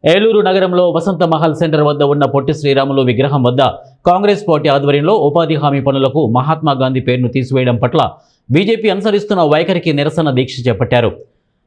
ఏలూరు నగరంలో వసంత మహల్ సెంటర్ వద్ద ఉన్న పొట్టి శ్రీరాములు విగ్రహం వద్ద కాంగ్రెస్ పార్టీ ఆధ్వర్యంలో ఉపాధి హామీ పనులకు మహాత్మా గాంధీ పేరును తీసివేయడం పట్ల బీజేపీ అనుసరిస్తున్న వైఖరికి నిరసన దీక్ష చేపట్టారు.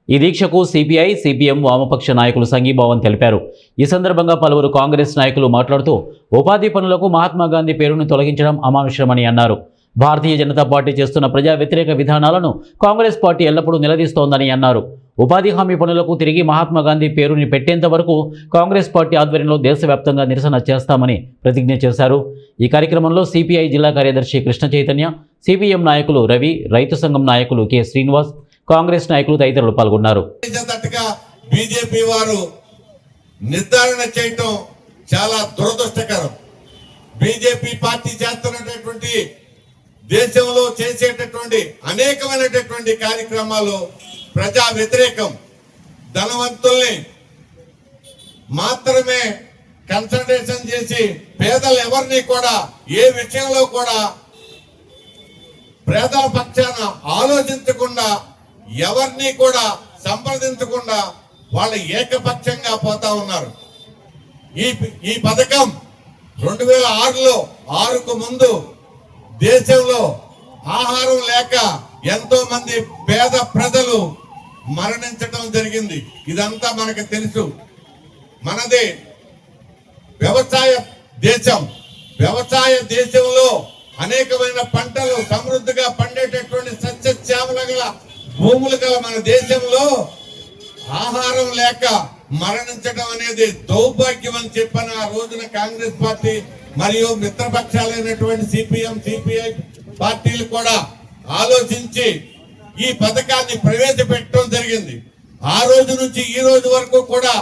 ఈ దీక్షకు సిపిఐ, సిపిఎం వామపక్ష నాయకులు సంఘీభావం తెలిపారు. ఈ సందర్భంగా పలువురు కాంగ్రెస్ నాయకులు మాట్లాడుతూ ఉపాధి పనులకు మహాత్మా గాంధీ పేరును తొలగించడం అమానుషమని అన్నారు. భారతీయ జనతా పార్టీ చేస్తున్న ప్రజా వ్యతిరేక విధానాలను కాంగ్రెస్ పార్టీ ఎల్లప్పుడూ నిలదీస్తోందని అన్నారు. ఉపాధి హామీ పనులకు తిరిగి మహాత్మా గాంధీ పేరుని పెట్టేంత వరకు కాంగ్రెస్ పార్టీ ఆధ్వర్యంలో దేశవ్యాప్తంగా నిరసన చేస్తామని ప్రతిజ్ఞ చేశారు. ఈ కార్యక్రమంలో సిపిఐ జిల్లా కార్యదర్శి కృష్ణ చైతన్య, సిపిఎం నాయకులు రవి, రైతు సంఘం నాయకులు కె శ్రీనివాస్, కాంగ్రెస్ నాయకులు తదితరులు పాల్గొన్నారు. బీజేపీ వారు నిర్ధారణ చేయటం చాలా దురదృష్టకరం. బీజేపీ పార్టీ చేస్తున్నటువంటి దేశంలో చేసేటటువంటి అనేకమైనటువంటి కార్యక్రమాలు ప్రజా వ్యతిరేకం. ధనవంతుల్ని మాత్రమే కన్సల్టేషన్ చేసి పేదలు ఎవరిని కూడా ఏ విషయంలో కూడా పేదల పక్షాన ఆలోచించకుండా, ఎవరిని కూడా సంప్రదించకుండా వాళ్ళు ఏకపక్షంగా పోతా ఉన్నారు. ఈ పథకం 2006లో 6కు ముందు దేశంలో ఆహారం లేక ఎంతో మంది పేద ప్రజలు మరణించడం జరిగింది. ఇదంతా మనకు తెలుసు. మనది వ్యవసాయ దేశం. వ్యవసాయ దేశంలో అనేకమైన పంటలు సమృద్ధిగా పండేటటువంటి సస్యశ్యామల గల భూములు గల మన దేశంలో ఆహారం లేక మరణించడం అనేది దౌర్భాగ్యం అని చెప్పిన ఆ రోజున కాంగ్రెస్ పార్టీ మరియు మిత్రపక్షాలైనటువంటి సిపిఎం, సిపిఐ పార్టీలు కూడా ఆలోచించి ఈ పథకాన్ని ప్రవేశపెట్టడం జరిగింది. ఆ రోజు నుంచి ఈ రోజు వరకు కూడా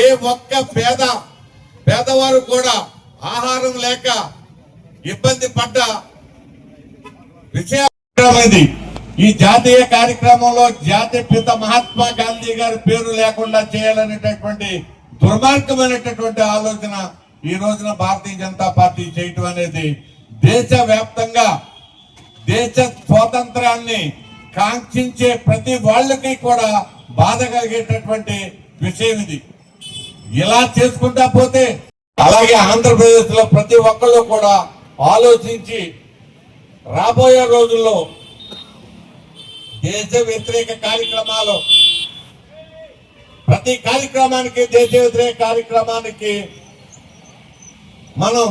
ఏ ఒక్క పేదవారు కూడా ఆహారం లేక ఇబ్బంది పడ్డ విషయం. ఈ జాతీయ కార్యక్రమంలో జాతీయ పిత మహాత్మా గాంధీ గారి పేరు లేకుండా చేయాలనేటటువంటి దుర్మార్గమైనటువంటి ఆలోచన ఈ రోజున భారతీయ జనతా పార్టీ చేయటం అనేది దేశవ్యాప్తంగా దేశ స్వాతంత్రాన్ని కాంక్షించే ప్రతి వాళ్ళకి కూడా బాధ కలిగేటటువంటి విషయం ఇది. ఇలా చేసుకుంటా పోతే అలాగే ఆంధ్రప్రదేశ్ లో ప్రతి ఒక్కళ్ళు కూడా ఆలోచించి రాబోయే రోజుల్లో దేశ వ్యతిరేక కార్యక్రమాలు, ప్రతి కార్యక్రమానికి, దేశ వ్యతిరేక కార్యక్రమానికి మనం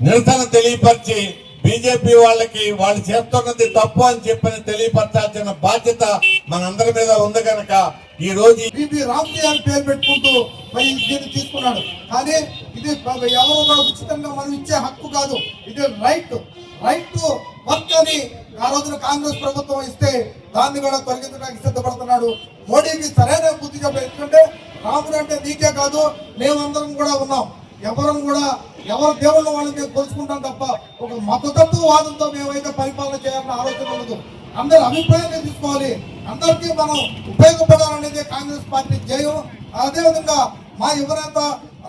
నిరసన తెలియపరిచి బీజేపీ వాళ్ళకి వాళ్ళు చేస్తున్నది తప్పు అని చెప్పని తెలియపరచాల్సిన బాధ్యత మనందరి మీద ఉంది కనుక ఈ రోజు రామ్జీ అని పేరు పెట్టుకుంటూ మరి దీన్ని తీసుకున్నాడు. కానీ ఇది ఎవరో ఉచితంగా మనం ఇచ్చే హక్కు కాదు. ఇది రైట్ టు వర్క్ అని ఆ రోజున కాంగ్రెస్ ప్రభుత్వం ఇస్తే దాన్ని కూడా తొలగించడానికి సిద్ధపడుతున్నాడు. మోడీకి సరైన బుద్ధి చెప్పారు. ఎందుకంటే రాముడు అంటే నీకే కాదు, మేమందరం కూడా ఉన్నాం. ఎవరు దేవుళ్ళ వాళ్ళని కొలుసుకుంటాం తప్ప ఒక మతతత్వవాదంతో మేమైతే పరిపాలన చేయాలన్న ఆలోచన ఉండదు. అందరి అభిప్రాయాన్ని తీసుకోవాలి. అందరికీ మనం ఉపయోగపడాలనేది కాంగ్రెస్ పార్టీ ధ్యేయం. అదేవిధంగా మా యువనేత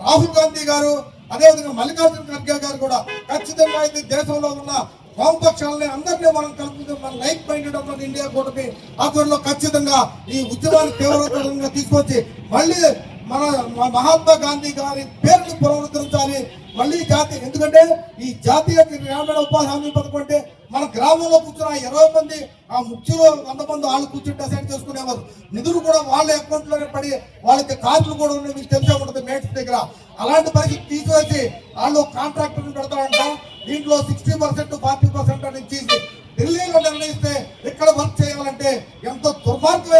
రాహుల్ గాంధీ గారు, అదేవిధంగా మల్లికార్జున ఖర్గే గారు కూడా ఖచ్చితంగా అయితే దేశంలో ఉన్న వామపక్షాలని అందరినీ మనం కలుపుతూ మన లైక్ మైండెడ్ ఆఫ్ ఇండియా కూటమి ఆధ్వర్యంలో ఖచ్చితంగా ఈ ఉద్యమాన్ని తీవ్రతరంగా తీసుకొచ్చి మళ్ళీ మన మహాత్మా గాంధీ గారి పేరును పునరుద్ధరించాలి. మళ్ళీ ఎందుకంటే ఈ జాతీయ గ్రామీణ ఉపాధి హామీ పథకం అంటే మన గ్రామంలో కూర్చున్న 20 మంది ఆ ముఖ్యులు 100 మంది వాళ్ళు కూర్చుని డిసైడ్ చేసుకునేవారు. నిధులు కూడా వాళ్ళ అకౌంట్ లోనే పడి వాళ్ళకి కార్డులు కూడా ఉన్నాయి. మీకు తెలిసే ఉంటుంది మేట్స్ దగ్గర. అలాంటి పరిస్థితి తీసివేసి వాళ్ళు కాంట్రాక్టర్ పెడతారంట. దీంట్లో 60% 40% అని తీసి ఢిల్లీలో నిర్ణయిస్తే ఇక్కడ వర్క్ చేయాలంటే